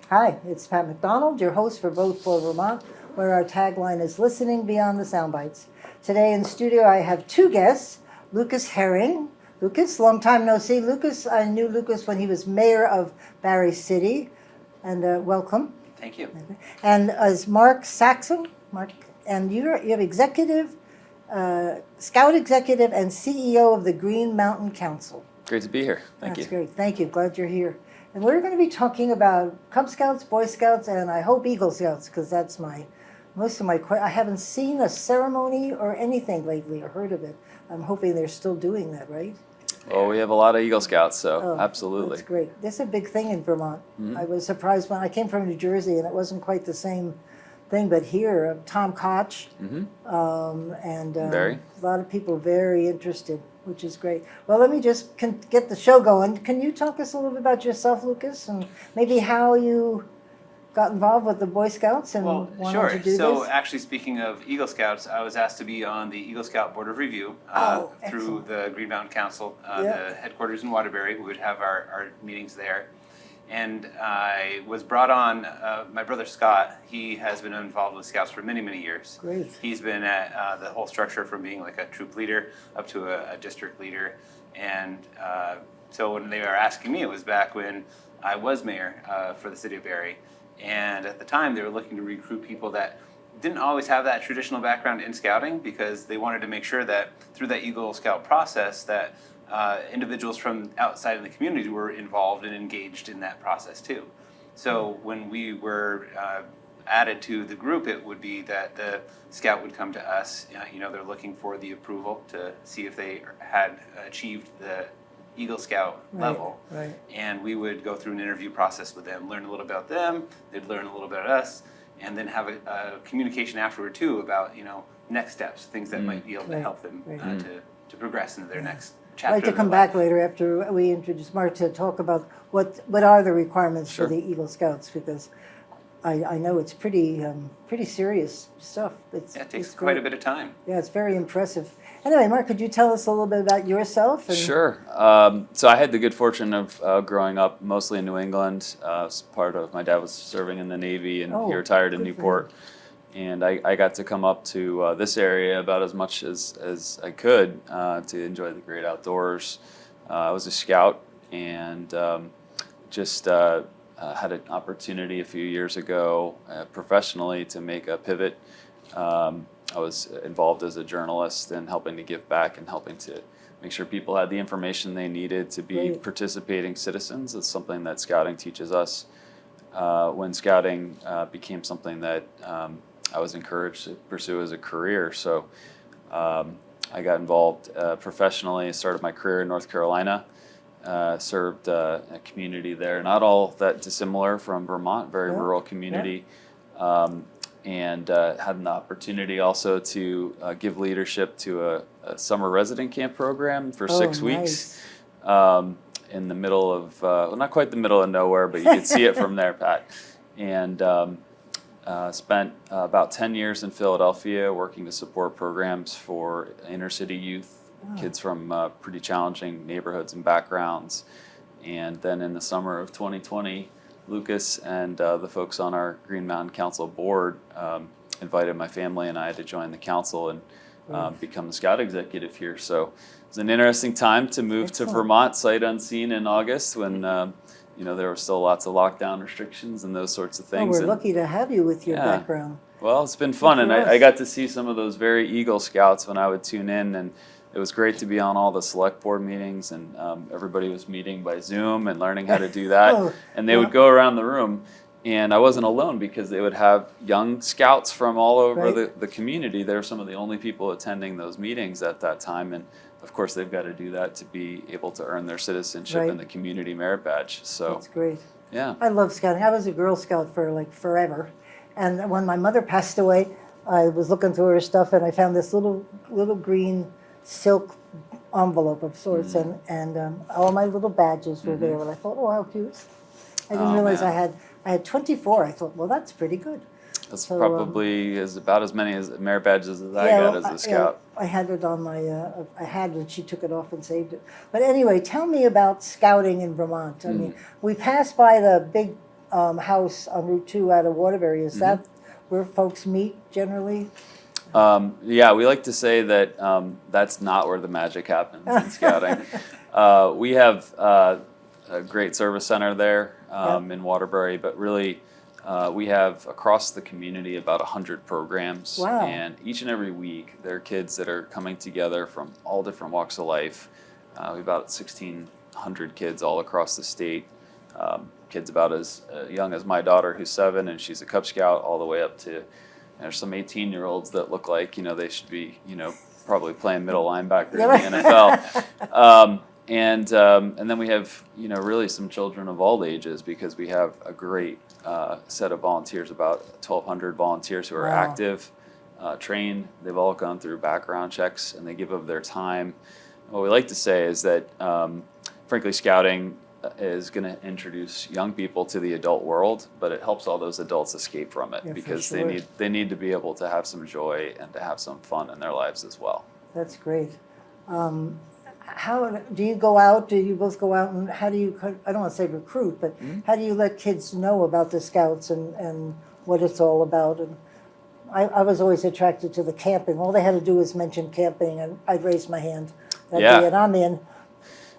Hi, it's Pat McDonald, your host for Vote for Vermont, where our tagline is Listening Beyond the Soundbites. Today in studio I have two guests, Lucas Herring. Lucas, long time no see. Lucas, I knew Lucas when he was mayor of Barre City, and welcome. Thank you. And as Mark Saxon, and you have executive, Scout executive and CEO of the Green Mountain Council. Great to be here. Thank you. That's great. Thank you. Glad you're here. And we're going to be talking about Cub Scouts, Boy Scouts, and I hope Eagle Scouts, because that's most of my I haven't seen a ceremony or anything lately or heard of it. I'm hoping they're still doing that, right? Well, we have a lot of Eagle Scouts, so absolutely. That's great. That's a big thing in Vermont. Mm-hmm. I was surprised when I came from New Jersey, and it wasn't quite the same thing, but here, Tom Koch, and Barry. a lot of people very interested, which is great. Well, let me just get the show going. Can you talk us a little bit about yourself, Lucas, and maybe how you got involved with the Boy Scouts and wanted to do this? So actually, speaking of Eagle Scouts, I was asked to be on the Eagle Scout Board of Review through the Green Mountain Council, the headquarters in Waterbury. We would have our meetings there. And I was brought on, my brother Scott, he has been involved with Scouts for many, many years. Great. He's been at the whole structure from being like a troop leader up to a district leader. And so when they were asking me, it was back when I was mayor for the city of Barre. And at the time, they were looking to recruit people that didn't always have that traditional background in scouting, because they wanted to make sure that through that Eagle Scout process that individuals from outside of the community were involved and engaged in that process too. So when we were added to the group, it would be that the scout would come to us. They're looking for the approval to see if they had achieved the Eagle Scout level. Right. And we would go through an interview process with them, learn a little about them, they'd learn a little about us, and then have a communication afterward too about next steps, things that might be able to help them to progress into their next chapter. I'd like to come back later after we introduce Mark to talk about what are the requirements for the Eagle Scouts, because I know it's pretty serious stuff. It takes quite a bit of time. Yeah, it's very impressive. Anyway, Mark, could you tell us a little bit about yourself? Sure. So I had the good fortune of growing up mostly in New England. As part of my dad was serving in the Navy, and he retired in Newport. And I got to come up to this area about as much as I could to enjoy the great outdoors. I was a scout, and just had an opportunity a few years ago professionally to make a pivot. I was involved as a journalist and helping to give back and helping to make sure people had the information they needed to be participating citizens. It's something that scouting teaches us. When scouting became something that I was encouraged to pursue as a career. So I got involved professionally, started my career in North Carolina, served a community there, not all that dissimilar from Vermont, very rural community, and had an opportunity also to give leadership to a summer resident camp program for 6 weeks in the middle of, not quite the middle of nowhere, but you could see it from there, Pat. And spent about 10 years in Philadelphia working to support programs for inner city youth, kids from pretty challenging neighborhoods and backgrounds. And then in the summer of 2020, Lucas and the folks on our Green Mountain Council board invited my family and I to join the council and become the scout executive here. So it was an interesting time to move to Vermont, sight unseen, in August when there were still lots of lockdown restrictions and those sorts of things. We're lucky to have you with your background. Well, it's been fun, and I got to see some of those very Eagle Scouts when I would tune in, and it was great to be on all the select board meetings, and everybody was meeting by Zoom and learning how to do that. And they would go around the room, and I wasn't alone because they would have young scouts from all over the community. They were some of the only people attending those meetings at that time, and of course they've got to do that to be able to earn their citizenship and the community merit badge. So that's great. Yeah, I love scouting. I was a Girl Scout for like forever, and when my mother passed away, I was looking through her stuff and I found this little green silk envelope of sorts, and all my little badges were there, and I thought, oh, how cute. I didn't realize I had 24. I thought, well, that's pretty good. That's probably about as many as merit badges as I got as a scout. I had it on my, I had it, she took it off and saved it. But anyway, tell me about scouting in Vermont. I mean, we passed by the big house on Route 2 out of Waterbury. Is that where folks meet generally? Yeah, we like to say that that's not where the magic happens in scouting. We have a great service center there in Waterbury, but really we have across the community about 100 programs. Wow. And each and every week there are kids that are coming together from all different walks of life. We have about 1,600 kids all across the state. Kids about as young as my daughter, who's 7, and she's a Cub Scout, all the way up to there's some 18-year-olds that look like they should be probably playing middle linebacker in the NFL. And then we have really some children of all ages, because we have a great set of volunteers, about 1,200 volunteers who are active, trained. They've all gone through background checks, and they give of their time. What we like to say is that, frankly, scouting is going to introduce young people to the adult world, but it helps all those adults escape from it, because they need to be able to have some joy and to have some fun in their lives as well. That's great. How do you go out? Do you both go out, and how do you, I don't want to say recruit, but how do you let kids know about the Scouts and what it's all about? And I was always attracted to the camping. All they had to do was mention camping, and I'd raise my hand. That'd be it, I'm in.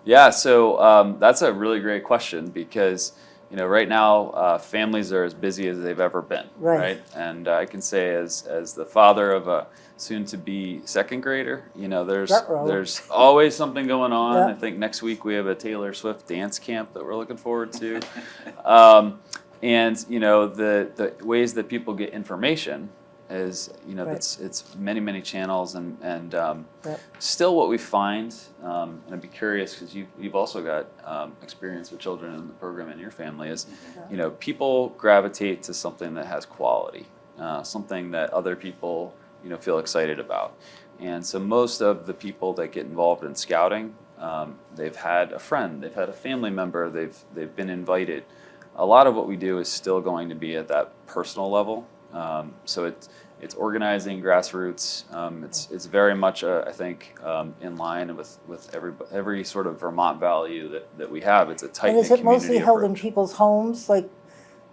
Yeah, so that's a really great question, because right now families are as busy as they've ever been, right? And I can say, as the father of a soon-to-be second grader, there's always something going on. I think next week we have a Taylor Swift dance camp that we're looking forward to, and the ways that people get information is it's many channels, and still what we find, and I'd be curious, because you've also got experience with children in the program in your family, is people gravitate to something that has quality, something that other people feel excited about. And so most of the people that get involved in scouting, they've had a friend, they've had a family member, they've been invited. A lot of what we do is still going to be at that personal level. So it's organizing grassroots. It's very much I think in line with every sort of Vermont value that we have. It's a tight knit community. And is it mostly held in people's homes, like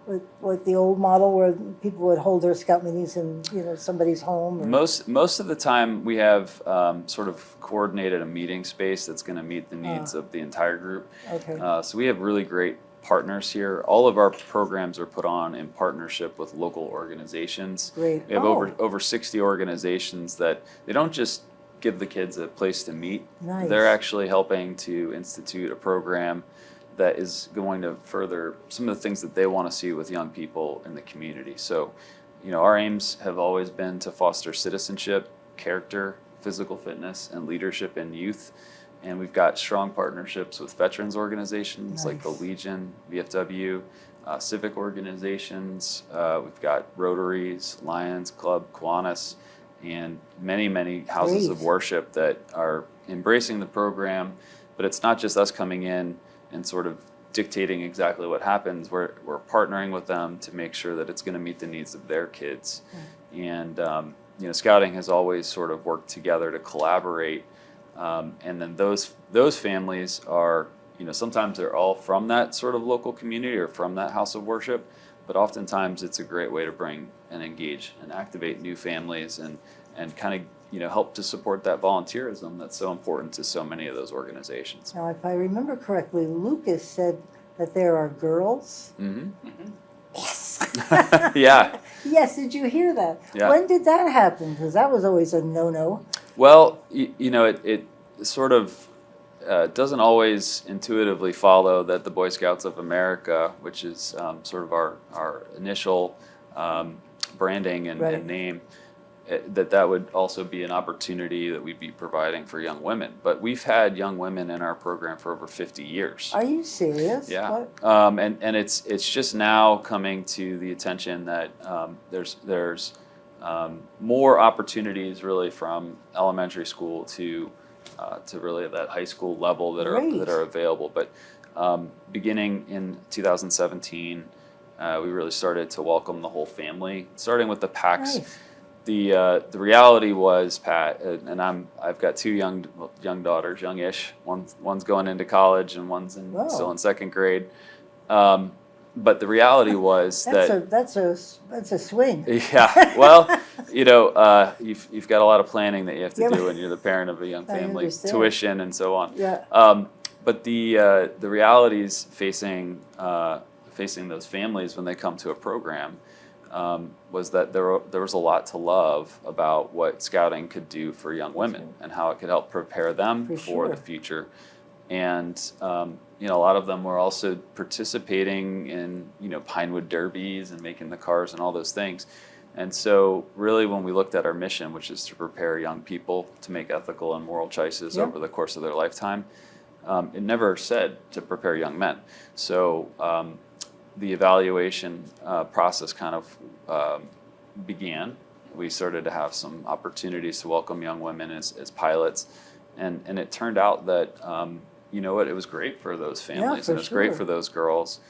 the old model where people would hold their scout meetings in somebody's home? Or? Most of the time we have sort of coordinated a meeting space that's going to meet the needs of the entire group. Okay. So we have really great partners here. All of our programs are put on in partnership with local organizations. Great. We have over 60 organizations that they don't just give the kids a place to meet. Nice. They're actually helping to institute a program that is going to further some of the things that they want to see with young people in the community. So, our aims have always been to foster citizenship, character, physical fitness, and leadership in youth. And we've got strong partnerships with veterans organizations like the Legion, VFW, civic organizations. We've got Rotaries, Lions Club, Kiwanis, and many houses of worship that are embracing the program. But it's not just us coming in and sort of dictating exactly what happens. We're partnering with them to make sure that it's going to meet the needs of their kids. And scouting has always sort of worked together to collaborate. And then those families are, sometimes they're all from that sort of local community or from that house of worship, but oftentimes it's a great way to bring and engage and activate new families and kind of, help to support that volunteerism that's so important to so many of those organizations. Now, if I remember correctly, Lucas said that there are girls. Mm-hmm. Yes. Yeah. Yes, did you hear that? Yeah. When did that happen? Because that was always a no-no. Well, it sort of doesn't always intuitively follow that the Boy Scouts of America, which is sort of our initial branding and name, that would also be an opportunity that we'd be providing for young women. But we've had young women in our program for over 50 years. Are you serious? Yeah. And it's just now coming to the attention that there's more opportunities really from elementary school to really that high school level that are available. But beginning in 2017, we really started to welcome the whole family, starting with the packs. Nice. The reality was, Pat, and I've got two young daughters, youngish. One's going into college and one's still in second grade. but the reality was that's a swing. Yeah, well, you've got a lot of planning that you have to Yeah, do when you're the parent of a young I family, understand. tuition and so on. Yeah. But the realities facing those families when they come to a program was that there was a lot to love about what scouting could do for young women and how it could help prepare them for the future. And a lot of them were also participating in Pinewood derbies and making the cars and all those things. And so really when we looked at our mission, which is to prepare young people to make ethical and moral choices over the course of their lifetime, it never said to prepare young men. So the evaluation process kind of began. We started to have some opportunities to welcome young women as pilots. And it turned out that, it was great for those families, and it was great for those girls.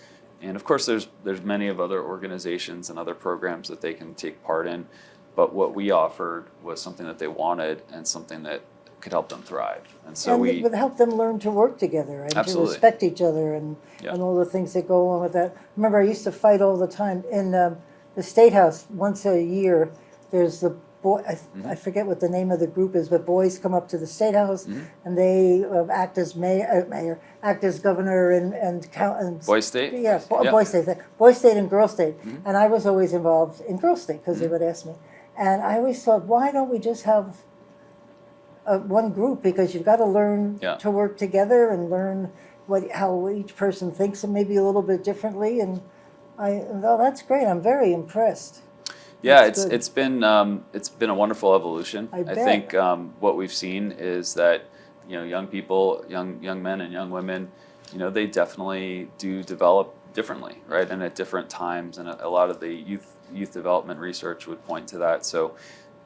And of course, there's many of other organizations and other programs that they can take part in. But what we offered was something that they wanted and something that could help them thrive. And so it would help them learn to work together and to respect each other and all the things that go along with that. Remember, I used to fight all the time in the State House. Once a year, there's the boy. I forget what the name of the group is, but boys come up to the State House and they act as mayor, act as governor, and Boy State. Boy State and Girl State. And I was always involved in Girl State because they would ask me. And I always thought, why don't we just have one group, because you've got to learn to work together and learn how each person thinks and maybe a little bit differently. And that's great. I'm very impressed. Yeah, it's been a wonderful evolution. I think what we've seen is that young people, young men and young women, they definitely do develop differently, right, and at different times. And a lot of the youth development research would point to that. So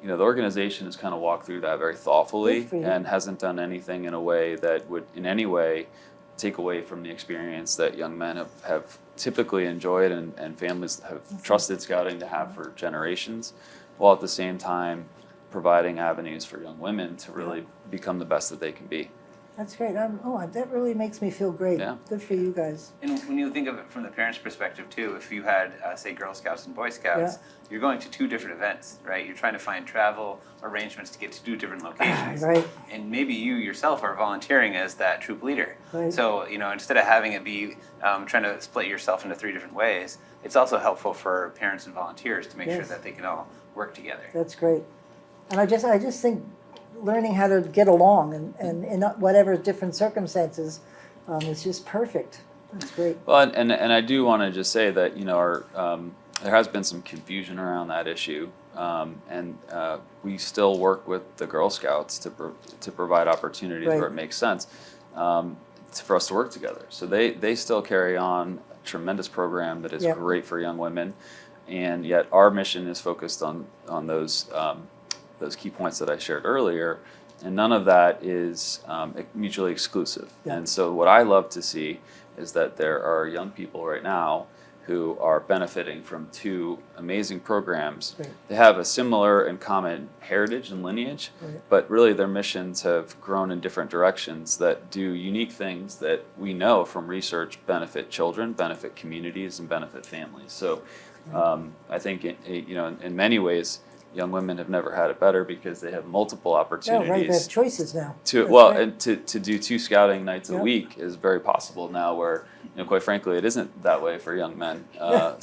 the organization has kind of walked through that very thoughtfully and hasn't done anything in a way that would in any way take away from the experience that young men have typically enjoyed and families have trusted scouting to have for generations, while at the same time providing avenues for young women to really become the best that they can be. That's great. That really makes me feel great. Yeah. Good for you guys. And when you think of it from the parents' perspective too, if you had, say, Girl Scouts and Boy Scouts, you're going to two different events, right? You're trying to find travel arrangements to get to two different locations. Right. And maybe you yourself are volunteering as that troop leader. Right. So, instead of having it be trying to split yourself into three different ways, it's also helpful for parents and volunteers to make sure that they can all work together. That's great. And I just think learning how to get along and in whatever different circumstances is just perfect. That's great. Well, and I do want to just say that there has been some confusion around that issue, and we still work with the Girl Scouts to provide opportunities where it makes sense for us to work together. So they still carry on a tremendous program that is great for young women, and yet our mission is focused on those key points that I shared earlier, and none of that is mutually exclusive. And so what I love to see is that there are young people right now who are benefiting from two amazing programs. They have a similar and common heritage and lineage, but really their missions have grown in different directions that do unique things that we know from research benefit children, benefit communities, and benefit families. So I think in many ways, young women have never had it better because they have multiple opportunities. They have choices now. And to do 2 scouting nights a week is very possible now, where quite frankly it isn't that way for young men. I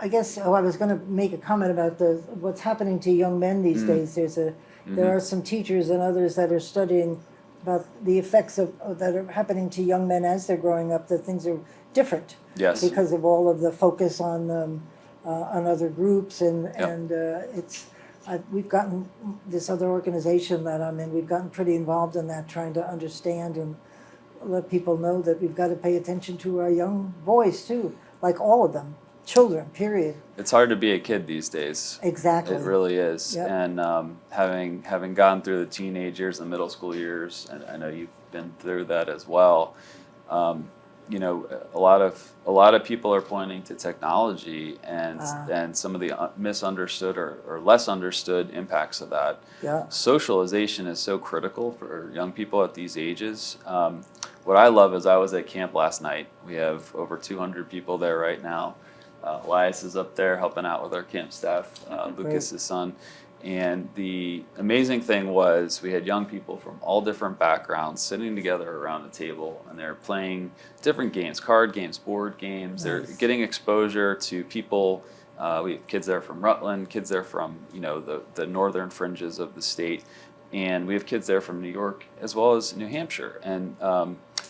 guess I was going to make a comment about what's happening to young men these days. There are some teachers and others that are studying about the effects that are happening to young men as they're growing up. That things are different because of all of the focus on other groups we've gotten this other organization that I'm in. We've gotten pretty involved in that, trying to understand and let people know that we've got to pay attention to our young boys too, like all of them, children. Period. It's hard to be a kid these days. Exactly. It really is. And having gone through the teenage years and middle school years, and I know you've been through that as well. A lot of people are pointing to technology and some of the misunderstood or less understood impacts of that. Socialization is so critical for young people at these ages. what I love is I was at camp last night. We have over 200 people there right now. Elias is up there helping out with our camp staff, Lucas's son. And the amazing thing was we had young people from all different backgrounds sitting together around the table, and they're playing different games, card games, board games. Nice. They're getting exposure to people. We have kids there from Rutland, kids there from the northern fringes of the state, and we have kids there from New York as well as New Hampshire. And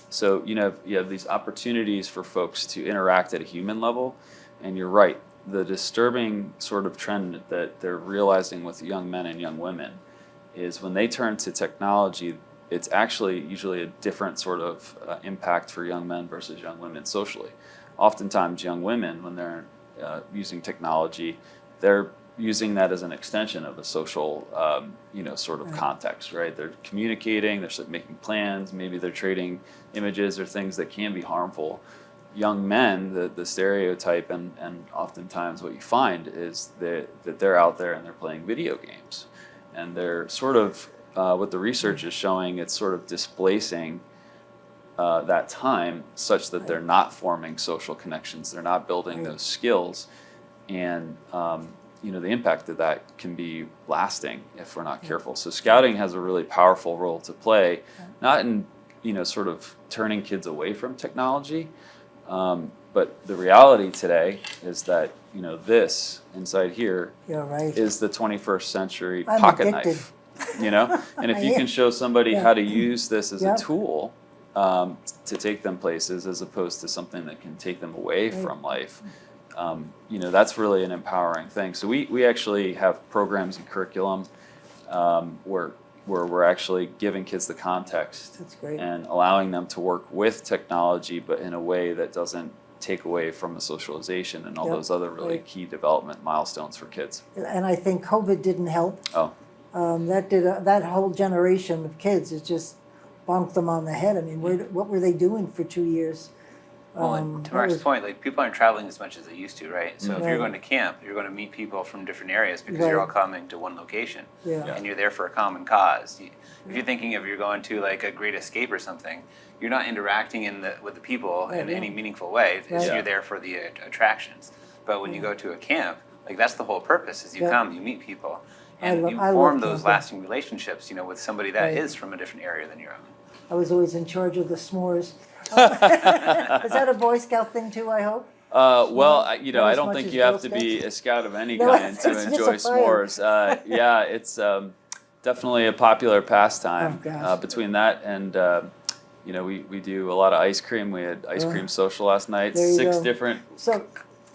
so you have these opportunities for folks to interact at a human level. And you're right. The disturbing sort of trend that they're realizing with young men and young women is when they turn to technology, it's actually usually a different sort of impact for young men versus young women socially. Oftentimes young women, when they're using technology, they're using that as an extension of a social sort of context, right? They're communicating, they're making plans, maybe they're trading images or things that can be harmful. Young men, the stereotype and oftentimes what you find is that they're out there and they're playing video games. And they're sort of, what the research is showing, it's sort of displacing that time such that they're not forming social connections, they're not building those skills. And, the impact of that can be lasting if we're not careful. So scouting has a really powerful role to play, not in, sort of turning kids away from technology, but the reality today is that this inside here is the 21st century pocket knife. And if you can show somebody how to use this as a tool to take them places as opposed to something that can take them away from life, that's really an empowering thing. So we actually have programs and curriculum where we're actually giving kids the context and allowing them to work with technology, but in a way that doesn't take away from the socialization and all those other really key development milestones for kids. And I think COVID didn't help. Oh. That whole generation of kids, it just bonked them on the head. I mean, what were they doing for 2 years? Well, and to Mark's point, like people aren't traveling as much as they used to, right? So if you're going to camp, you're going to meet people from different areas because you're all coming to one location, and you're there for a common cause. If you're thinking of you're going to like a Great Escape or something, you're not interacting with the people in any meaningful way. You're there for the attractions. But when you go to a camp, like that's the whole purpose: is you come, you meet people, and you form those lasting relationships. With somebody that is from a different area than your own. I was always in charge of the s'mores. Is that a Boy Scout thing too, I hope? Well, I don't think you have to be a scout of any kind to enjoy s'mores. It's definitely a popular pastime. Between that and, we do a lot of ice cream. We had ice cream social last night. 6 different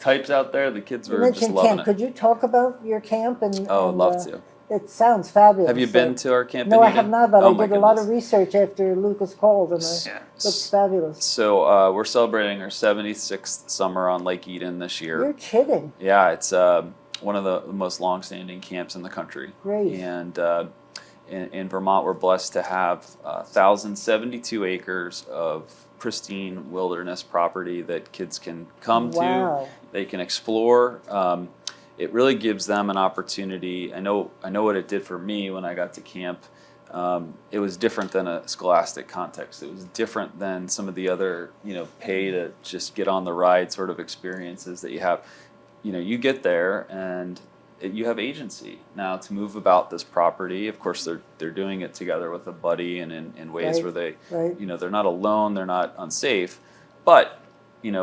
types out there. The kids were just loving it. Could you talk about your camp? I'd love to. It sounds fabulous. Have you been to our camp? No, I have not, but I did a lot of research after Lucas called, and it looks fabulous. So we're celebrating our 76th summer on Lake Eden this year. You're kidding. Yeah, it's one of the most long-standing camps in the country. Great. And in Vermont, we're blessed to have 1,072 acres of pristine wilderness property that kids can come to. They can explore. It really gives them an opportunity. I know what it did for me when I got to camp. It was different than a scholastic context. It was different than some of the other, pay to just get on the ride sort of experiences that you have. You get there and you have agency now to move about this property. Of course, they're doing it together with a buddy and in ways where they, they're not alone, they're not unsafe, but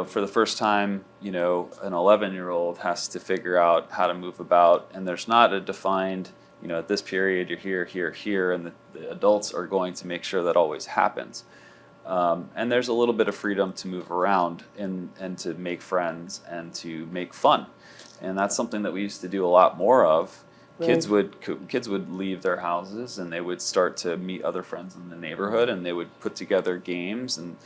for the first time, an 11-year-old has to figure out how to move about, and there's not a defined, at this period you're here, here, here, and the adults are going to make sure that always happens. And there's a little bit of freedom to move around and to make friends and to make fun. And that's something that we used to do a lot more of. Kids would leave their houses and they would start to meet other friends in the neighborhood, and they would put together games, and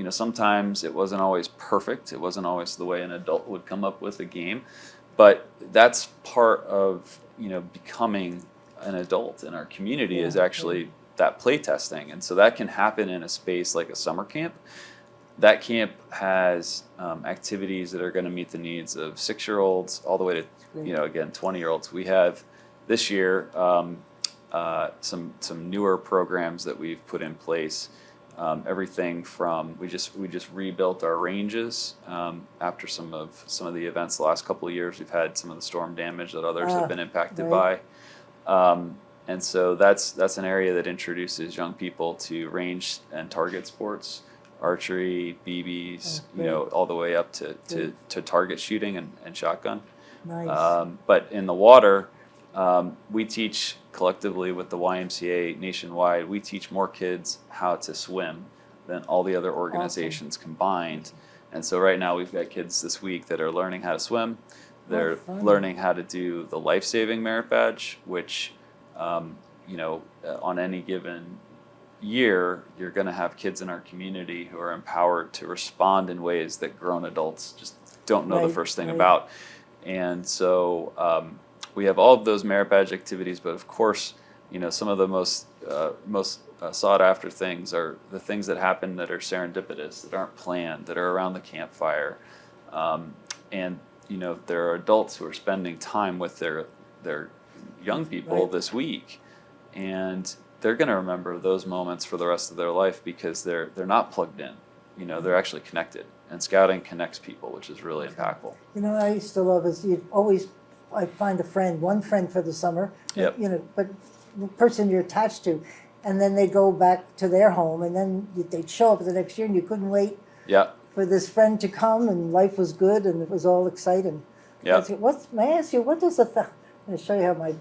sometimes it wasn't always perfect. It wasn't always the way an adult would come up with a game, but that's part of becoming an adult in our community is actually that play testing. And so that can happen in a space like a summer camp. That camp has activities that are going to meet the needs of 6-year-olds all the way to again 20-year-olds. We have this year some newer programs that we've put in place everything from we just rebuilt our ranges after some of the events the last couple of years. We've had some of the storm damage that others have been impacted by, and so that's an area that introduces young people to range and target sports, archery, BBs, all the way up to target shooting and shotgun. Nice. But in the water, we teach collectively with the YMCA nationwide, we teach more kids how to swim than all the other organizations combined. And so right now we've got kids this week that are learning how to swim. They're learning how to do the life-saving merit badge, which, on any given year, you're going to have kids in our community who are empowered to respond in ways that grown adults just don't know the first thing about. And so we have all of those merit badge activities, but of course, some of the most sought after things are the things that happen that are serendipitous, that aren't planned, that are around the campfire. And there are adults who are spending time with their young people this week, and they're going to remember those moments for the rest of their life because they're not plugged in. They're actually connected, and scouting connects people, which is really impactful. I used to love is I'd find one friend for the summer, but the person you're attached to, and then they'd go back to their home, and then they'd show up the next year, and you couldn't wait for this friend to come, and life was good, and it was all exciting. Yeah. May I ask you, what does I'm going to show you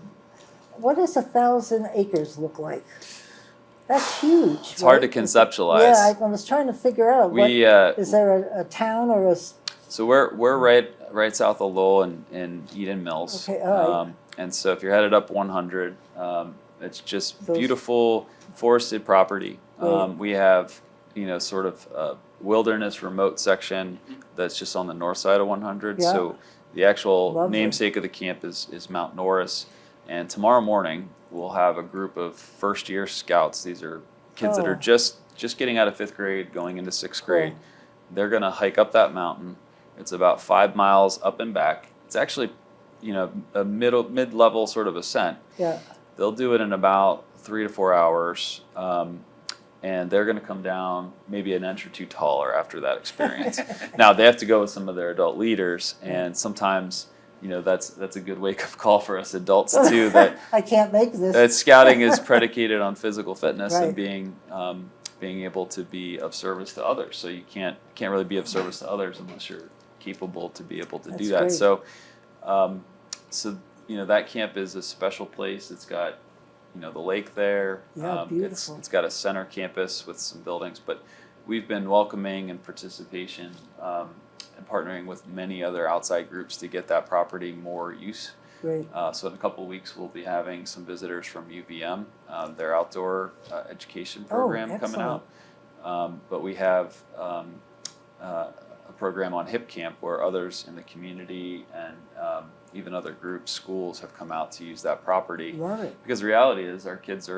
what does 1,000 acres look like? That's huge. It's hard to conceptualize. Yeah, I was trying to figure out. Is there a town or a? So we're right south of Lowell in Eden Mills. Okay, all right. And so if you're headed up 100, it's just beautiful forested property. We have sort of a wilderness remote section that's just on the north side of 100. Yeah. So the actual namesake of the camp is Mount Norris. And tomorrow morning we'll have a group of first year scouts. These are kids that are just getting out of 5th grade, going into 6th grade. They're going to hike up that mountain. It's about 5 miles up and back. It's actually, a mid-level sort of ascent. Yeah. They'll do it in about 3 to 4 hours, and they're going to come down maybe an inch or two taller after that experience. Now they have to go with some of their adult leaders, and sometimes, that's a good wake-up call for us adults too. That I can't make this. That scouting is predicated on physical fitness and being able to be of service to others. So you can't really be of service to others unless you're capable to be able to do that. Great. So, that camp is a special place. It's got, the lake there. Yeah, beautiful. It's got a center campus with some buildings, but we've been welcoming and participation and partnering with many other outside groups to get that property more use. Great. So in a couple of weeks, we'll be having some visitors from UVM, their outdoor education program coming out. But we have a program on Hip Camp where others in the community and even other groups, schools have come out to use that property. Love it. Because the reality is our kids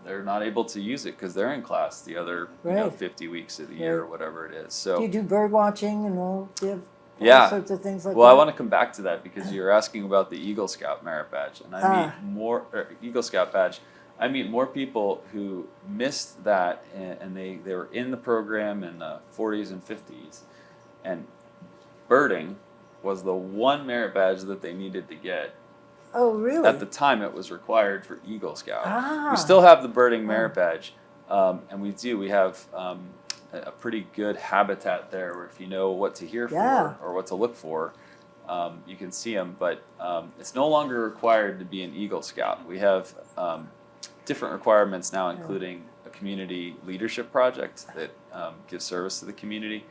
they're not able to use it because they're in class the other 50 weeks of the year or whatever it is. So do you do bird watching and all? Do you have all sorts of things like that? Well, I want to come back to that because you're asking about the Eagle Scout merit badge, and I meet more people who missed that, and they were in the program in the 40s and 50s, and birding was the one merit badge that they needed to get. Oh, really? At the time, it was required for Eagle Scout. We still have the birding merit badge, and we have a pretty good habitat there where if you know what to hear for or what to look for, you can see them. But it's no longer required to be an Eagle Scout. We have different requirements now, including a community leadership project that gives service to the community.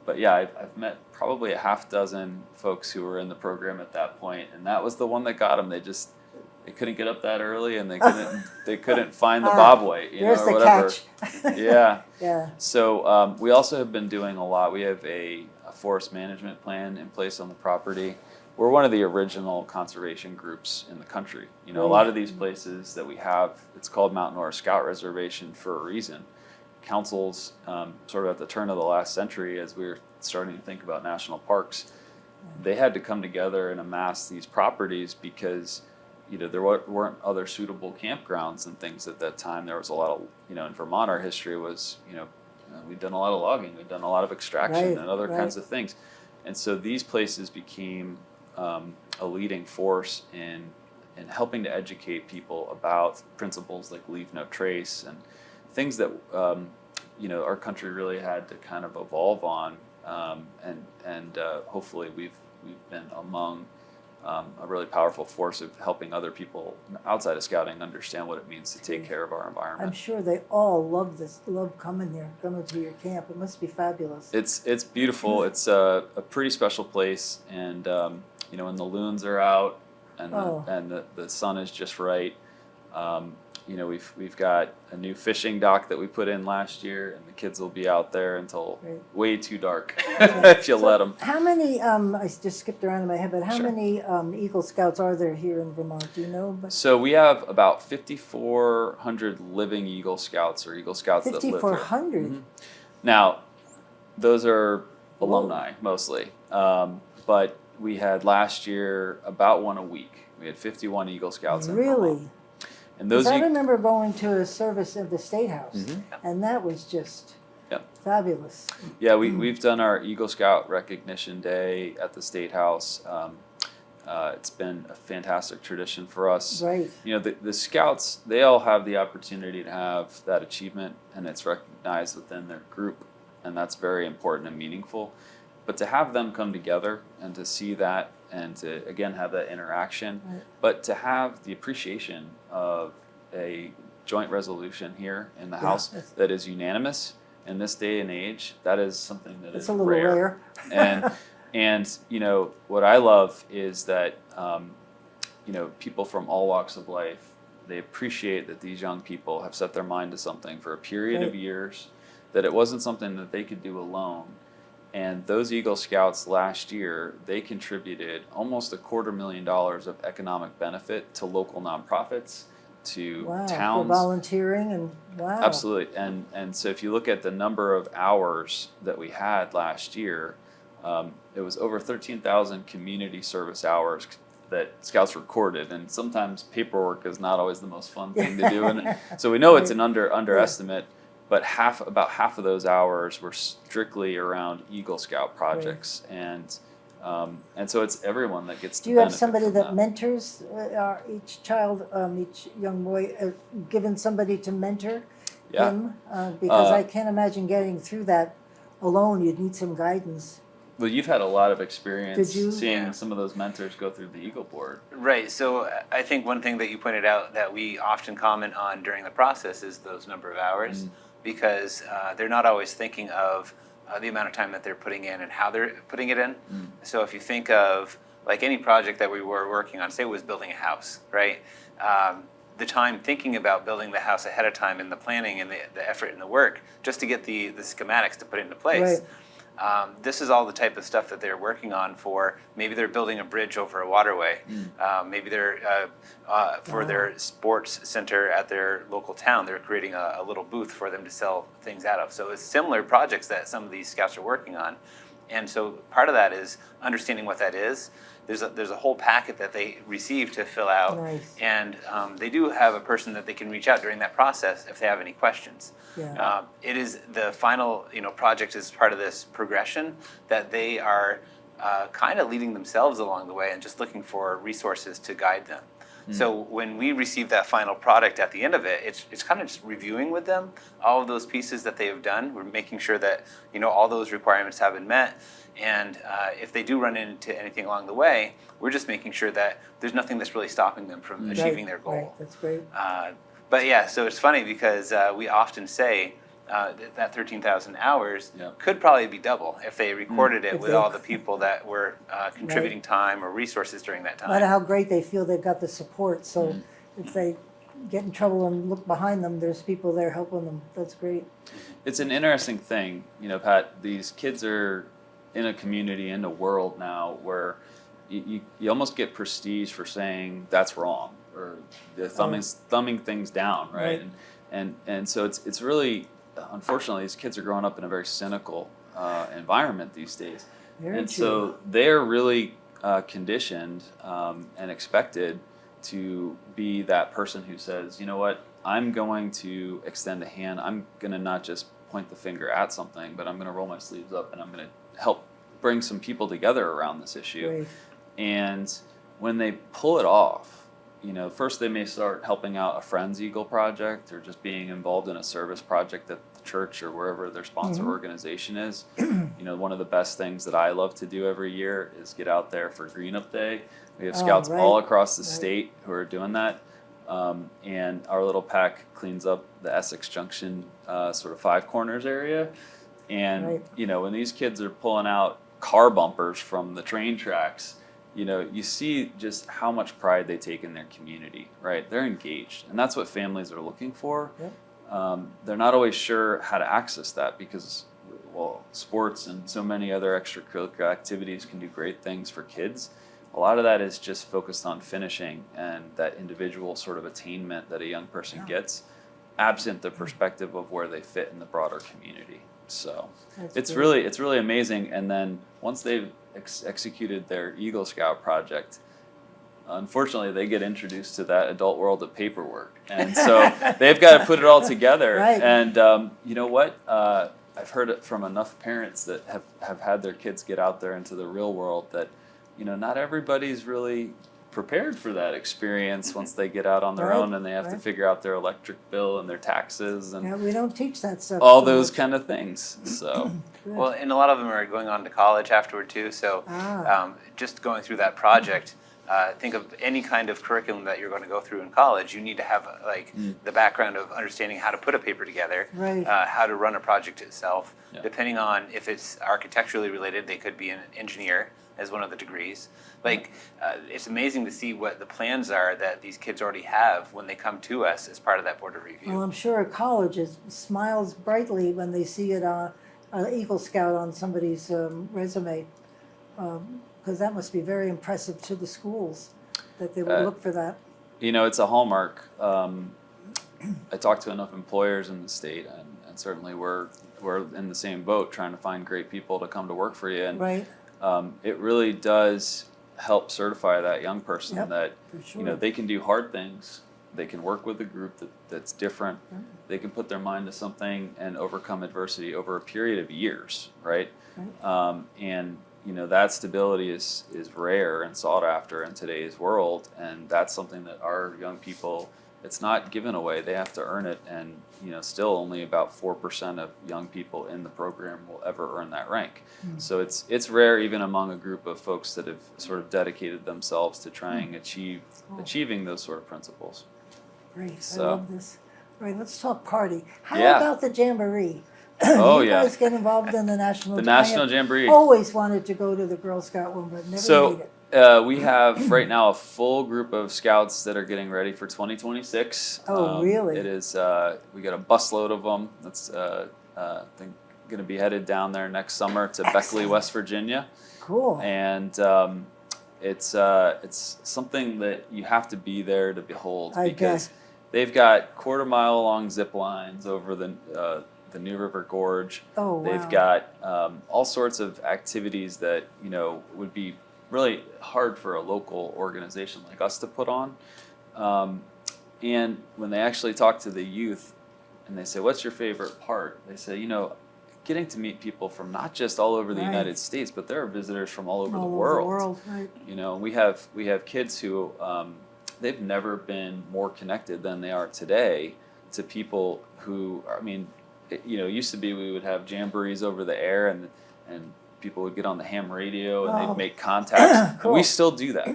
But I've met probably a half dozen folks who were in the program at that point, and that was the one that got them. They couldn't get up that early, and they couldn't find the bobway, or whatever. Catch. Yeah. So we also have been doing a lot. We have a forest management plan in place on the property. We're one of the original conservation groups in the country. A lot of these places that we have, it's called Mount Norris Scout Reservation for a reason. Councils, sort of at the turn of the last century, as we were starting to think about national parks, they had to come together and amass these properties because, there weren't other suitable campgrounds and things at that time. There was a lot of, in Vermont, our history was, we'd done a lot of logging, we'd done a lot of extraction and other kinds of things. And so these places became a leading force in helping to educate people about principles like leave no trace and things that our country really had to kind of evolve on, and hopefully we've been among a really powerful force of helping other people outside of scouting understand what it means to take care of our environment. I'm sure they all love coming to your camp. It must be fabulous. It's beautiful. It's a pretty special place, and when the loons are out and the sun is just right. We've got a new fishing dock that we put in last year, and the kids will be out there until way too dark if you let them. How many? I just skipped around in my head, but how many Eagle Scouts are there here in Vermont? Do you know? So we have about 5,400 living Eagle Scouts or Eagle Scouts that live here. 5,400. Mm-hmm. Now, those are alumni mostly, but we had last year about one a week. We had 51 Eagle Scouts in Vermont. And those I remember going to a service at the State House, and that was just fabulous. Yeah, we've done our Eagle Scout Recognition Day at the State House. It's been a fantastic tradition for us. Right. The Scouts, they all have the opportunity to have that achievement, and it's recognized within their group, and that's very important and meaningful. But to have them come together and to see that and to, again, have that interaction, but to have the appreciation of a joint resolution here in the House that is unanimous in this day and age, that is something that is a little rare. and what I love is that, people from all walks of life, they appreciate that these young people have set their mind to something for a period of years, that it wasn't something that they could do alone. And those Eagle Scouts last year, they contributed almost $250,000 of economic benefit to local nonprofits, to towns. For volunteering and Absolutely. And so if you look at the number of hours that we had last year, it was over 13,000 community service hours that Scouts recorded. And sometimes paperwork is not always the most fun thing to do. And so we know it's an underestimate. But about half of those hours were strictly around Eagle Scout projects, and so it's everyone that gets to benefit. Do you have somebody that mentors each child, each young boy, given somebody to mentor him? Because I can't imagine getting through that alone. You'd need some guidance. Well, you've had a lot of experience seeing some of those mentors go through the Eagle Board. Right. So I think one thing that you pointed out that we often comment on during the process is those number of hours. Because they're not always thinking of the amount of time that they're putting in and how they're putting it in. So if you think of like any project that we were working on, say it was building a house, right? The time thinking about building the house ahead of time and the planning and the effort and the work just to get the schematics to put it into place. Right. This is all the type of stuff that they're working on for, maybe they're building a bridge over a waterway, maybe they're, for their sports center at their local town, they're creating a little booth for them to sell things out of. So it's similar projects that some of these Scouts are working on. And so part of that is understanding what that is. There's a whole packet that they receive to fill out, and they do have a person that they can reach out during that process if they have any questions. It is the final project is part of this progression that they are kind of leading themselves along the way and just looking for resources to guide them. So when we receive that final product at the end of it, it's kind of just reviewing with them all of those pieces that they have done. We're making sure that all those requirements have been met. And if they do run into anything along the way, we're just making sure that there's nothing that's really stopping them from achieving their goal. Right, that's great. But yeah, so it's funny because we often say that 13,000 hours could probably be double if they recorded it with all the people that were contributing time or resources during that time. No matter how great they feel they've got the support, so if they get in trouble and look behind them, there's people there helping them. That's great. It's an interesting thing, Pat, these kids are in a community, in a world now where you almost get prestige for saying that's wrong or the thumbing things down, right? And so it's really, unfortunately, these kids are growing up in a very cynical environment these days. So they're really conditioned and expected to be that person who says, you know what, I'm going to extend a hand. I'm going to not just point the finger at something, but I'm going to roll my sleeves up and I'm going to help bring some people together around this issue. Right. And when they pull it off, first they may start helping out a Friends Eagle project or just being involved in a service project at the church or wherever their sponsor organization is. One of the best things that I love to do every year is get out there for Green Up Day. We have scouts all across the state who are doing that. And our little pack cleans up the Essex Junction sort of Five Corners area. And, when these kids are pulling out car bumpers from the train tracks, you see just how much pride they take in their community, right? They're engaged. And that's what families are looking for. Yep. They're not always sure how to access that because, sports and so many other extracurricular activities can do great things for kids. A lot of that is just focused on finishing and that individual sort of attainment that a young person gets, absent the perspective of where they fit in the broader community. So it's really amazing. And then once they've executed their Eagle Scout project, unfortunately they get introduced to that adult world of paperwork, and so they've got to put it all together. And you know what? I've heard it from enough parents that have had their kids get out there into the real world that not everybody's really prepared for that experience once they get out on their own and they have to figure out their electric bill and their taxes and we don't teach that stuff. All those kind of things. So well, and a lot of them are going on to college afterward too. So just going through that project, think of any kind of curriculum that you're going to go through in college. You need to have the background of understanding how to put a paper together, how to run a project itself. Depending on if it's architecturally related, they could be an engineer as one of the degrees. It's amazing to see what the plans are that these kids already have when they come to us as part of that board of review. Well, I'm sure a college smiles brightly when they see it an Eagle Scout on somebody's resume, because that must be very impressive to the schools that they would look for that. It's a hallmark. I talked to enough employers in the state, and certainly we're in the same boat trying to find great people to come to work for you. And it really does help certify that young person that they can do hard things. They can work with a group that's different. They can put their mind to something and overcome adversity over a period of years, right? And that stability is rare and sought after in today's world, and that's something that our young people, it's not given away. They have to earn it, and still only about 4% of young people in the program will ever earn that rank. So it's rare even among a group of folks that have sort of dedicated themselves to trying achieving those sort of principles. Great, So, I love this. All right, let's talk party. How Yeah. about the Jamboree? Oh, you yeah. guys get involved in the National The I have National Jamboree. Always wanted to go to the Girl Scout one, but never made So it. we have right now a full group of scouts that are getting ready for 2026. Oh, really? It is. We got a busload of them. That's going to be headed down there next summer to Beckley, West Virginia. Cool. And it's something that you have to be there to behold because they've got quarter-mile long zip lines over the New River Gorge. Oh, wow. They've got all sorts of activities that would be really hard for a local organization like us to put on. And when they actually talk to the youth and they say, "What's your favorite part?" They say, getting to meet people from not just all over the United States, but there are visitors from all over the world. Right. We have kids who they've never been more connected than they are today to people who, it used to be we would have jamborees over the air and people would get on the ham radio and they'd make contacts. Cool. And we still do that.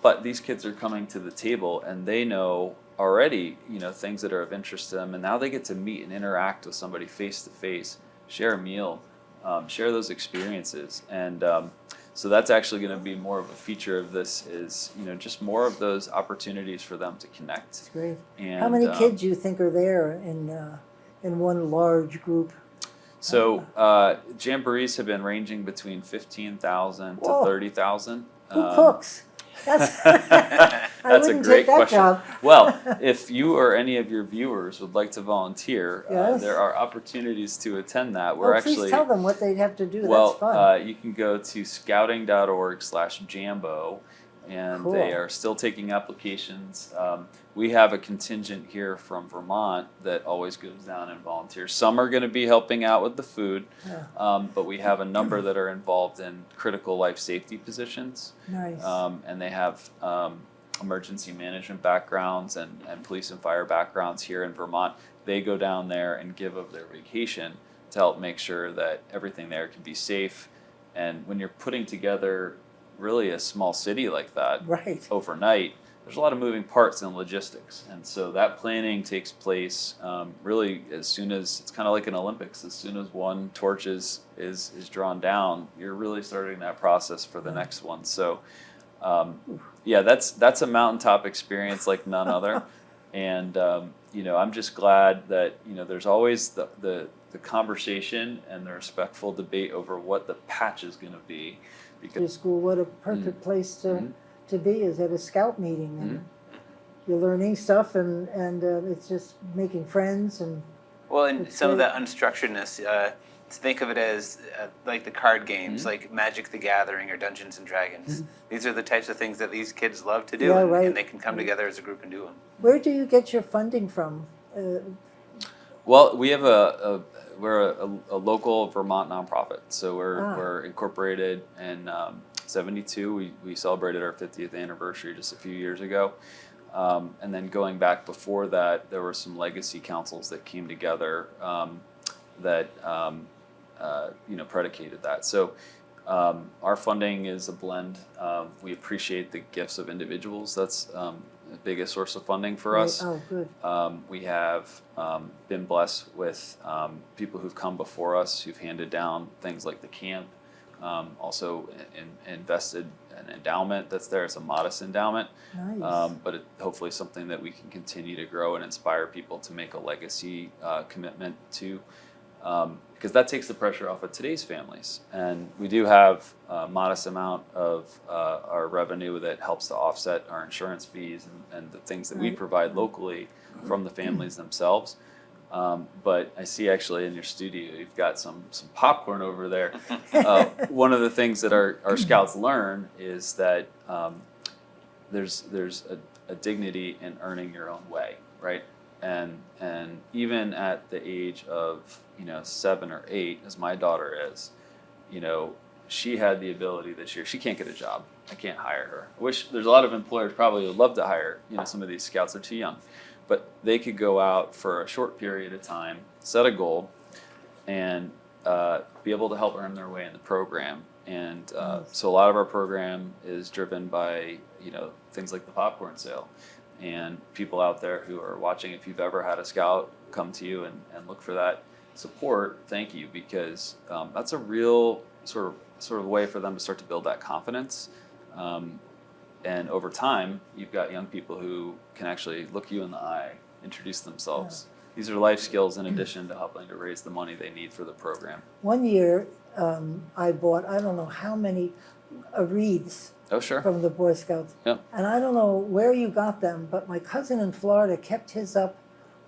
But these kids are coming to the table and they know already, things that are of interest to them, and now they get to meet and interact with somebody face to face, share a meal, share those experiences. And so that's actually going to be more of a feature of this is, just more of those opportunities for them to connect. That's great. And, how many kids do you think are there in one large group? So jamborees have been ranging between 15,000 to 30,000. Who cooks? That's That's a great question. Job. Well, if you or any of your viewers would like to volunteer, Yes. there are opportunities to attend that. We're Please tell them what they'd have to do. Well, That's fun. you can go to scouting.org/jambo, and Cool. they are still taking applications. We have a contingent here from Vermont that always goes down and volunteers. Some are going to be helping out with the food, Yeah. but we have a number that are involved in critical life safety positions. Nice. And they have emergency management backgrounds and police and fire backgrounds here in Vermont. They go down there and give of their vacation to help make sure that everything there can be safe. And when you're putting together really a small city like that Right. overnight, there's a lot of moving parts in logistics. And so that planning takes place really as soon as, it's kind of like an Olympics, as soon as one torch is drawn down, you're really starting that process for the next one. So yeah, that's a mountaintop experience like none other. And I'm just glad that there's always the conversation and the respectful debate over what the patch is going to be. Your Because school, what a perfect place to be is at a scout meeting. And you're learning stuff, and it's just making friends. And Well, and It's some of great. that unstructuredness, think of it as like the card games, like Magic the Gathering or Dungeons and Dragons. These are the types of things that these kids love to do, Yeah, and, right. and they can come together as a group and do them. where do you get your funding from? well, we have we're a local Vermont nonprofit, so we're incorporated in '72. We celebrated our 50th anniversary just a few years ago, and then going back before that, there were some legacy councils that came together that predicated that. So our funding is a blend. We appreciate the gifts of individuals. That's the biggest source of funding for us. Oh, good. We have been blessed with people who've come before us who've handed down things like the camp. Also invested an endowment that's there. It's a modest endowment, Nice. but hopefully something that we can continue to grow and inspire people to make a legacy commitment to. Because that takes the pressure off of today's families. And we do have a modest amount of our revenue that helps to offset our insurance fees and the things that we Right. provide locally from the families themselves. But I see actually in your studio, you've got some popcorn over there. One of the things that our scouts learn is that there's a dignity in earning your own way, right? And even at the age of 7 or 8, as my daughter is, she had the ability this year. She can't get a job. I can't hire her. I wish there's a lot of employers probably would love to hire some of these scouts. They're too young, but they could go out for a short period of time, set a goal, and be able to help earn their way in the program. And so a lot of our program is driven by things like the popcorn sale. And people out there who are watching, if you've ever had a scout come to you and look for that support, thank you, because that's a real sort of way for them to start to build that confidence. And over time, you've got young people who can actually look you in the eye, introduce themselves. Yeah. These are life skills in addition to helping to raise the money they need for the program. One year, I bought, I don't know how many wreaths. Oh, sure. From the Boy Scouts. Yep. And I don't know where you got them, but my cousin in Florida kept his up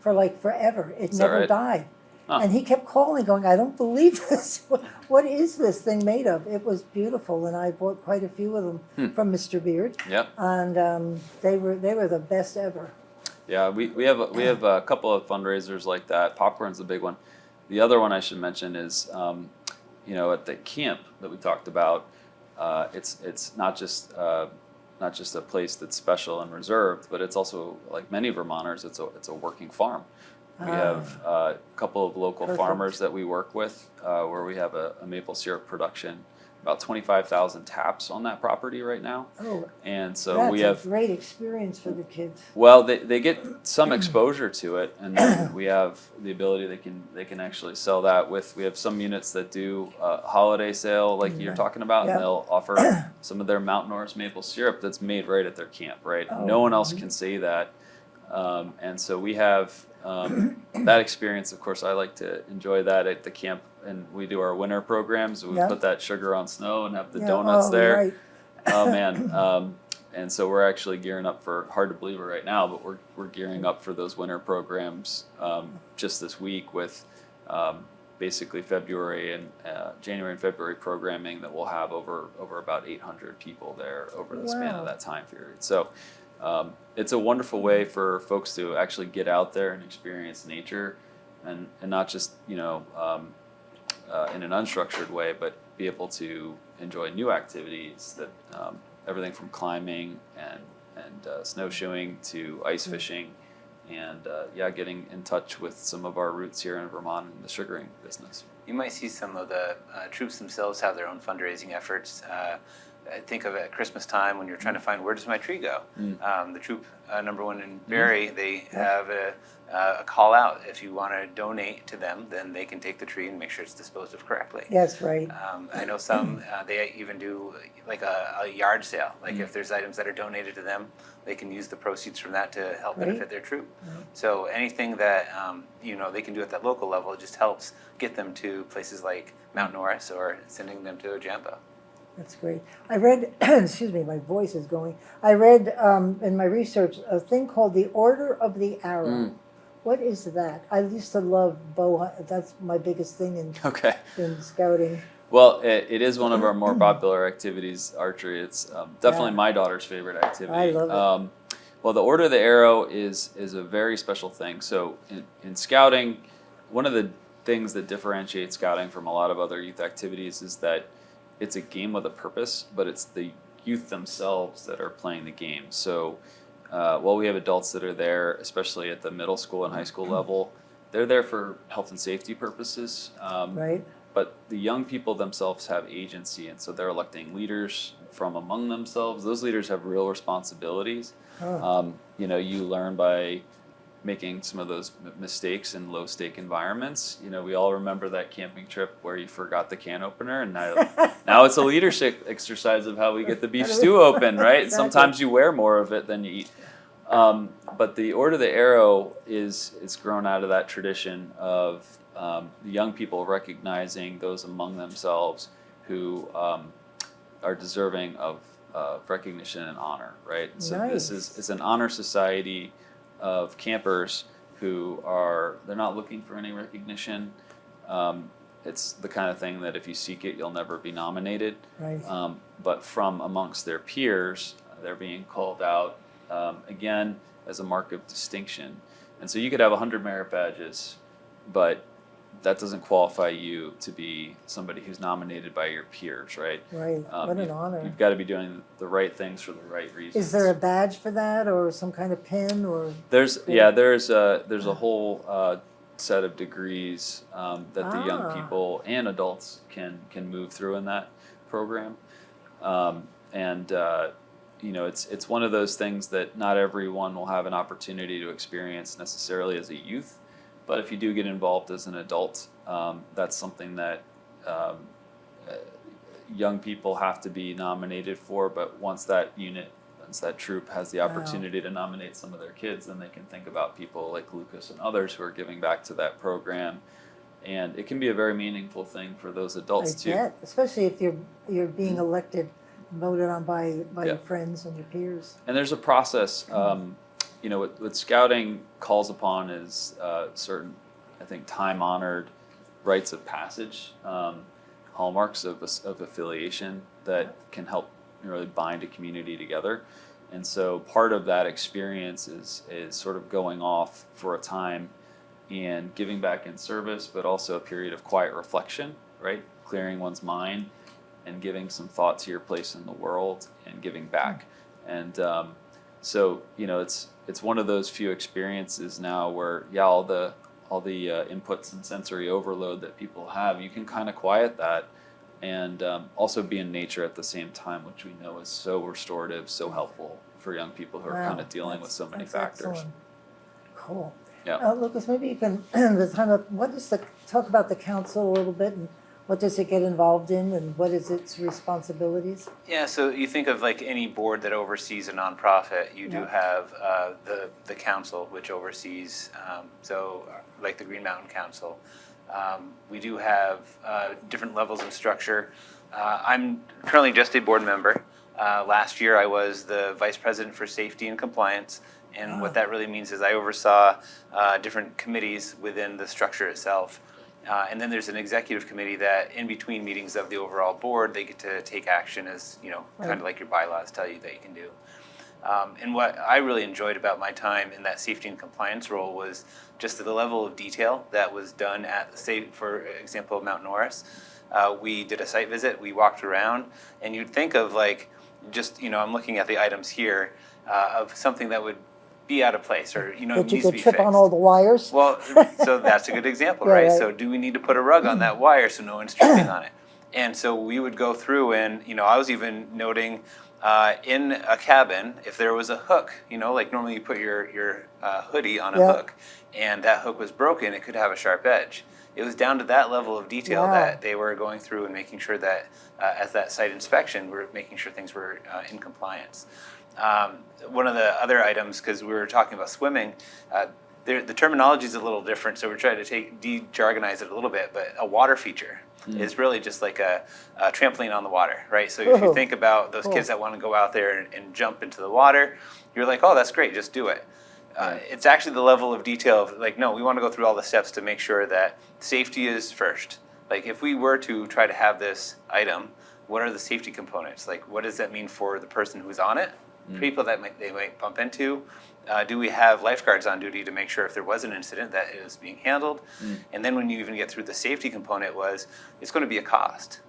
for like forever. It never right? died. Huh. And he kept calling, going, I don't believe this. What is this thing made of? It was beautiful, and I bought quite a few of them from Mr. Beard. Yep. And they were the best ever. Yeah, we have a couple of fundraisers like that. Popcorn's the big one. The other one I should mention is at the camp that we talked about. It's not just a place that's special and reserved, but it's also, like many Vermonters, it's a working farm. We have a couple of local farmers that we work with, where we have a maple syrup production. About 25,000 taps on that property right now. Oh, and so that's we have a great experience for the kids. Well, they get some exposure to it, and then we have the ability they can actually sell that with. We have some units that do a holiday sale, like you're talking about, and they'll offer some of their Mount Norris maple syrup that's made right at their camp. Right, no one else can say that, and so we have that experience. Of course, I like to enjoy that at the camp, and we do our winter programs. We put that sugar on snow and have the donuts there. Right. Oh man. And so we're actually gearing up for, hard to believe it right now, but we're gearing up for those winter programs just this week with basically January and February programming that will have over about 800 people there over the span of that time period. So it's a wonderful way for folks to actually get out there and experience nature, and not just in an unstructured way, but be able to enjoy new activities that everything from climbing and snowshoeing to ice fishing, and getting in touch with some of our roots here in Vermont in the sugaring business. You might see some of the troops themselves have their own fundraising efforts. I think of at Christmas time when you're trying to find where does my tree go. The troop number 1 in Barrie, they have a call out. If you want to donate to them, then they can take the tree and make sure it's disposed of correctly. Yes, right. I know some, they even do like a yard sale. Like if there's items that are donated to them, they can use the proceeds from that to help benefit their troop. So anything that they can do at that local level just helps get them to places like Mount Norris or sending them to Ojambo. That's great. I read, excuse me, my voice is going. I read in my research a thing called the Order of the Arrow. What is that? I used to love bow. That's my biggest thing in scouting. Well, it is one of our more popular activities, archery. It's definitely my daughter's favorite activity. I love it. Well, the Order of the Arrow is a very special thing. So in scouting, one of the things that differentiates scouting from a lot of other youth activities is that it's a game with a purpose, but it's the youth themselves that are playing the game. So while we have adults that are there, especially at the middle school and high school level, they're there for health and safety purposes. Right. But the young people themselves have agency, and so they're electing leaders from among themselves. Those leaders have real responsibilities. You learn by making some of those mistakes in low-stake environments. We all remember that camping trip where you forgot the can opener, and now it's a leadership exercise of how we get the beef stew open, right? Exactly. Sometimes you wear more of it than you eat. But the Order of the Arrow is grown out of that tradition of the young people recognizing those among themselves who are deserving of recognition and honor, right? So nice. It's an honor society of campers who they're not looking for any recognition. It's the kind of thing that if you seek it, you'll never be nominated. Right. But from amongst their peers, they're being called out, again, as a mark of distinction. And so you could have 100 merit badges, but that doesn't qualify you to be somebody who's nominated by your peers, right? Right. What an honor. You've got to be doing the right things for the right reasons. Is there a badge for that, or some kind of pin, or? There's a whole set of degrees that the young people and adults can move through in that program, it's one of those things that not everyone will have an opportunity to experience necessarily as a youth. But if you do get involved as an adult, that's something that young people have to be nominated for. But once that troop has the opportunity to nominate some of their kids, then they can think about people like Lucas and others who are giving back to that program. And it can be a very meaningful thing for those adults too. Yeah, especially if you're being elected, voted on by your friends and your peers. And there's a process. What scouting calls upon is certain, I think, time-honored rites of passage, hallmarks of affiliation that can help really bind a community together. And so part of that experience is sort of going off for a time and giving back in service, but also a period of quiet reflection, right? Clearing one's mind and giving some thought to your place in the world and giving back. And so it's one of those few experiences now where all the inputs and sensory overload that people have, you can kind of quiet that and also be in nature at the same time, which we know is so restorative, so helpful for young people who are kind of dealing with so many factors. Excellent. Cool. Yeah. Lucas, maybe you can talk about the council a little bit, and what does it get involved in, and what is its responsibilities? Yeah, so you think of like any board that oversees a nonprofit, you do have the council, which oversees, like the Green Mountain Council. We do have different levels of structure. I'm currently just a board member. Last year I was the vice president for safety and compliance, and what that really means is I oversaw different committees within the structure itself. And then there's an executive committee that in between meetings of the overall board, they get to take action as, kind of like your bylaws tell you that you can do. And what I really enjoyed about my time in that safety and compliance role was just the level of detail that was done at, say, for example, Mount Norris. We did a site visit, we walked around, and you'd think of I'm looking at the items here, of something that would be out of place or, That you needs to could be trip fixed. on all the wires. Well, so that's a good example, Yeah, right? right. So do we need to put a rug on that wire so no one's tripping on it? And so we would go through and, I was even noting in a cabin, if there was a hook, like normally you put your hoodie on a Yeah. hook and that hook was broken, it could have a sharp edge. It was down to that level of detail Wow. that they were going through and making sure that as that site inspection, we're making sure things were in compliance. One of the other items, because we were talking about swimming, the terminology is a little different, so we're trying to de-jargonize it a little bit, but a water feature is really just like a trampoline on the water, right? So if you Oh, think about those cool. kids that want to go out there and jump into the water, you're like, oh, that's great, just do it. It's actually the level of detail of no, we want to go through all the steps to make sure that safety is first. Like if we were to try to have this item, what are the safety components? Like what does that mean for the person who's on it? People that they might bump into? Do we have lifeguards on duty to make sure if there was an incident that it was being handled? And then when you even get through the safety component it's going to be a cost.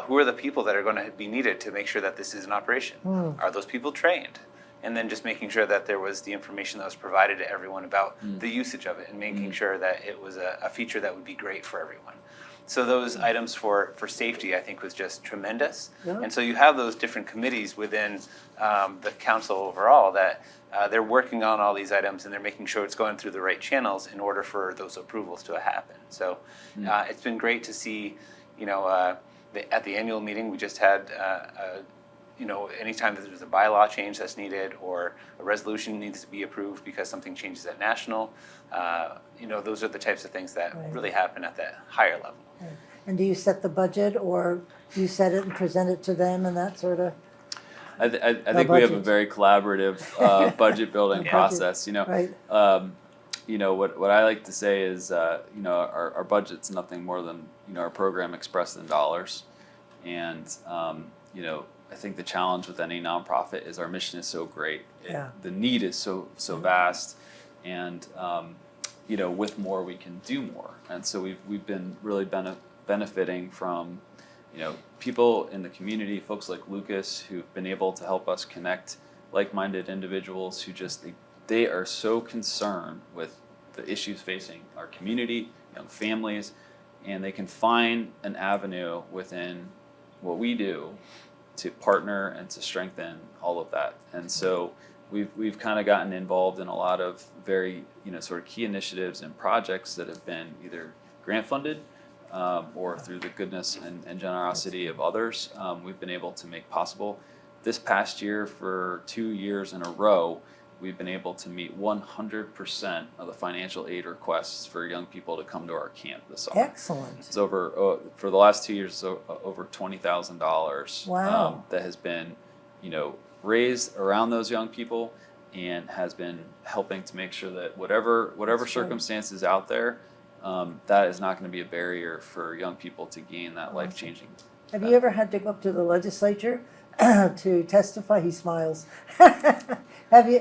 Who are the people that are going to be needed to make sure that this is an operation? Are those people trained? And then just making sure that there was the information that was provided to everyone about the usage of it and making sure that it was a feature that would be great for everyone. So those items for safety, I think, was just tremendous. Yeah. And so you have those different committees within the council overall that they're working on all these items and they're making sure it's going through the right channels in order for those approvals to happen. So it's been great to see, at the annual meeting we just had, anytime that there's a bylaw change that's needed or a resolution needs to be approved because something changes at national, those are the types of things that Right. really happen at that higher level. Right. And do you set the budget, or do you set it and present it to them and that sort of? I think we have a budget. very collaborative budget building Yeah. process. Right. What I like to say is, our budget's nothing more than our program expressed in dollars, and I think the challenge with any nonprofit is our mission is so great. Yeah. The need is so vast, and with more we can do more. And so we've been really benefiting from people in the community, folks like Lucas, who've been able to help us connect like-minded individuals who they are so concerned with the issues facing our community, young families, and they can find an avenue within what we do to partner and to strengthen all of that. And so we've kind of gotten involved in a lot of very sort of key initiatives and projects that have been either grant funded or through the goodness and generosity of others, we've been able to make possible. This past year, for 2 years in a row, we've been able to meet 100% of the financial aid requests for young people to come to our camp this summer. Excellent. It's over for the last 2 years, over $20,000. Wow. That has been, raised around those young people, and has been helping to make sure that whatever That's circumstances out there, that is not going to be a barrier for young people to gain that life-changing. Have you ever had to go up to the legislature to testify? He smiles. Do they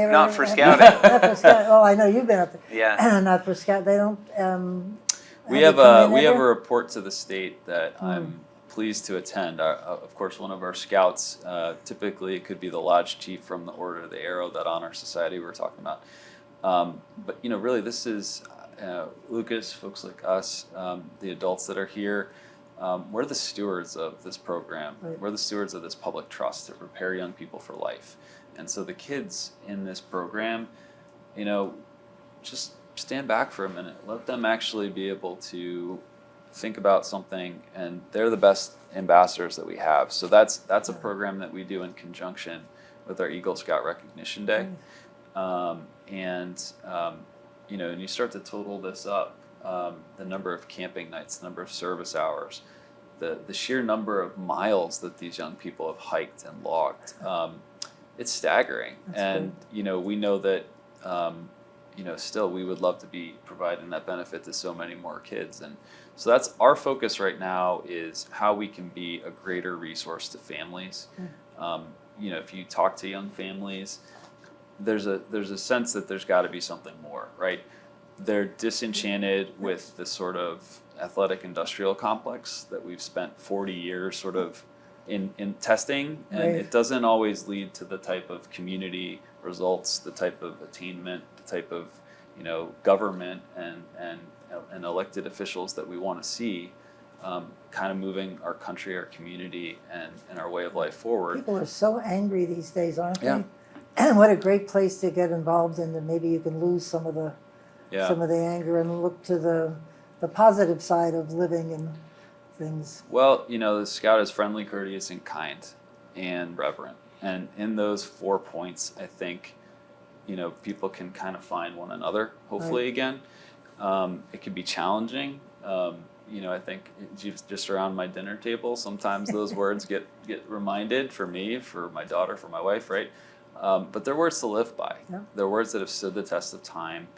ever? Not for have- scouting. Not for scout. Oh, I know you've been up there. Yeah. Not for scout. They don't. We have have you come in a ever? report to the state that I'm pleased to attend. Of course, one of our scouts, typically it could be the lodge chief from the Order of the Arrow, that honor society we were talking about. But really, this is Lucas, folks like us, the adults that are here. We're the stewards of this program. Right. We're the stewards of this public trust to prepare young people for life. And so the kids in this program, just stand back for a minute. Let them actually be able to think about something, and they're the best ambassadors that we have. So that's a program that we do in conjunction with our Eagle Scout Recognition Day. And you start to total this up, the number of camping nights, the number of service hours, the sheer number of miles that these young people have hiked and logged. It's staggering. That's And we know that still we would love to be providing that benefit to so many more kids. And so that's our focus right now, is how we can be a greater resource to families. If you talk to young families, there's a sense that there's got to be something more, right? They're disenchanted with the sort of athletic industrial complex that we've spent 40 years sort of in testing, and Right. it doesn't always lead to the type of community results, the type of attainment, the type of government and elected officials that we want to see, kind of moving our country, our community, and our way of life forward. People are so angry these days, aren't Yeah. they? And what a great place to get involved in, and maybe you can lose some of the anger and look to the positive side of living and things. Well, the Scout is friendly, courteous, and kind, and reverent. And in those 4 points, I think, people can kind of find one another, hopefully, Right. again. It can be challenging. I think just around my dinner table, sometimes those words get reminded, for me, for my daughter, for my wife, right? But they're words to live by. Yeah. They're words that have stood the test of time.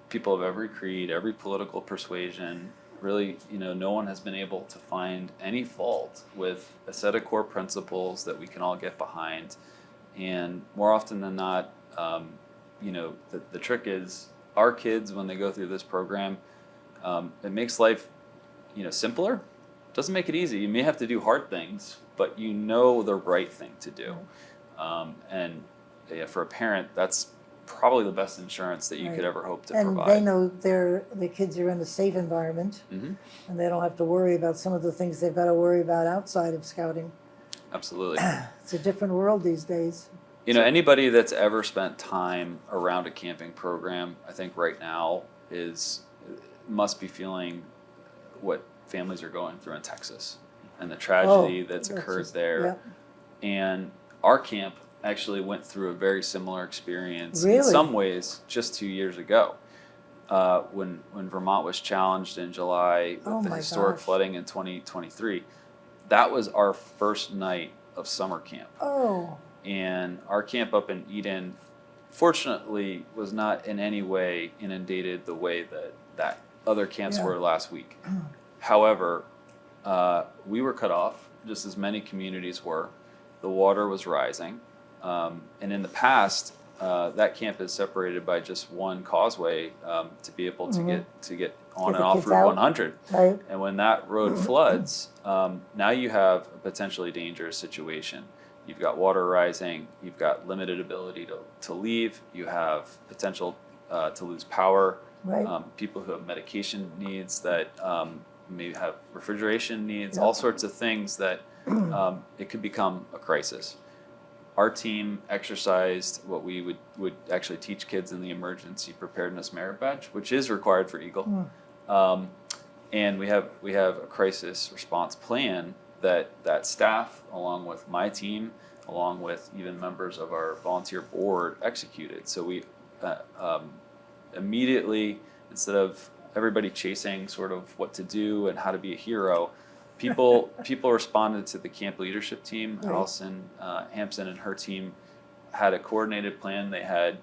People of every creed, every political persuasion, really, no one has been able to find any fault with a set of core principles that we can all get behind. And more often than not, the trick is our kids, when they go through this program, it makes life, simpler. Doesn't make it easy. You may have to do hard things, but the right thing to do. For a parent, that's probably the best insurance that you could ever hope to And provide. they know the kids are in a safe environment, Mm-hmm. and they don't have to worry about some of the things they've got to worry about outside of scouting. Absolutely. It's a different world these days. Anybody that's ever spent time around a camping program, I think right now must be feeling what families are going through in Texas and the tragedy that's occurred there. Yeah. And our camp actually went through a very similar experience in Really? some ways just 2 years ago, when Vermont was challenged in July with Oh the my historic gosh. flooding in 2023. That was our first night of summer camp. Oh, And our camp up in Eden, fortunately, was not in any way inundated the way that other camps Yeah. were last week. However, we were cut off, just as many communities were. The water was rising. And in the past, that camp is separated by just one causeway to be able to get on Get and the off kids Route out. 100. right. And when that road floods, now you have a potentially dangerous situation. You've got water rising, you've got limited ability to leave, you have potential to lose power, Right. People who have medication needs that maybe have refrigeration needs, Yep. all sorts of things that it could become a crisis. Our team exercised what we would actually teach kids in the Emergency Preparedness Merit Badge, which is required for Eagle. And we have a crisis response plan that staff, along with my team, along with even members of our volunteer board, executed. So we immediately, instead of everybody chasing sort of what to do and how to be a hero, people responded to the camp leadership team. Right. Allison Hampson and her team had a coordinated plan. They had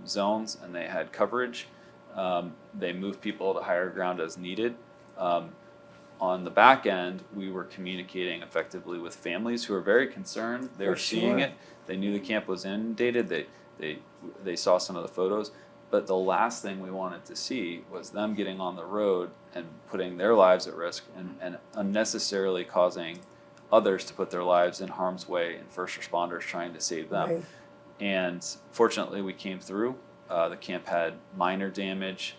zones and they had coverage. They moved people to higher ground as needed. On the back end, we were communicating effectively with families who were very concerned. They For were seeing sure. it. They knew the camp was inundated. They saw some of the photos. But the last thing we wanted to see was them getting on the road and putting their lives at risk and unnecessarily causing others to put their lives in harm's way and first responders trying to save them. Right. And fortunately, we came through. The camp had minor damage.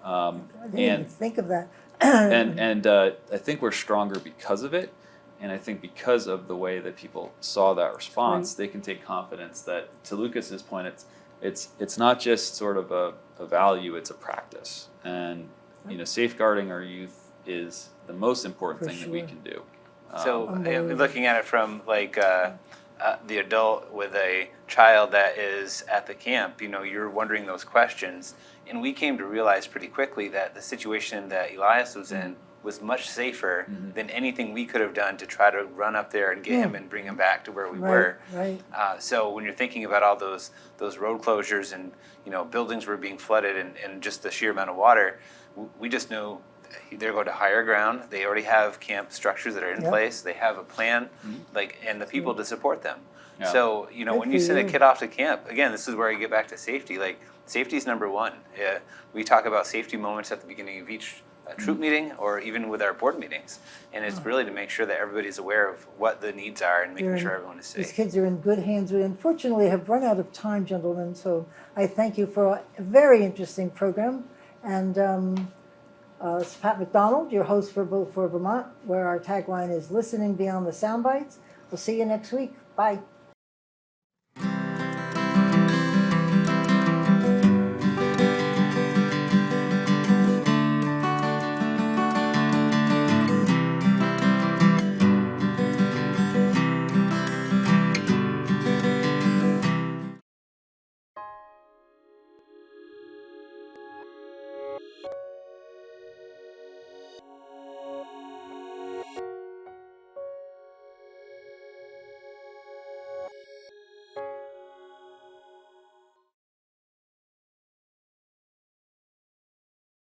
I didn't even think of that. And I think we're stronger because of it. And I think because of the way that people saw that response, they can take confidence that, to Lucas's point, it's not just sort of a value, it's a practice. And safeguarding our youth is the most important For thing that we sure. can do. So Unbelievable. looking at it from like the adult with a child that is at the camp, you're wondering those questions. And we came to realize pretty quickly that the situation that Elias was in was much safer than anything we could have done to try to run up there and get him and bring him back to where we were. Right. So when you're thinking about all those road closures and buildings were being flooded and just the sheer amount of water, we just know they're going to higher ground. They already have camp structures that are in place. They have a plan, and the people to support them. Yeah. So when you send a kid off to camp, again, this is where you get back to safety. Like, safety is number one. We talk about safety moments at the beginning of each troop meeting, or even with our board meetings, and it's really to make sure that everybody's aware of what the needs are and making sure everyone is These safe. kids are in good hands. We unfortunately have run out of time, gentlemen, so I thank you for a very interesting program. And it's Pat McDonald, your host for Vermont, where our tagline is listening beyond the sound bites. We'll see you next week. Bye.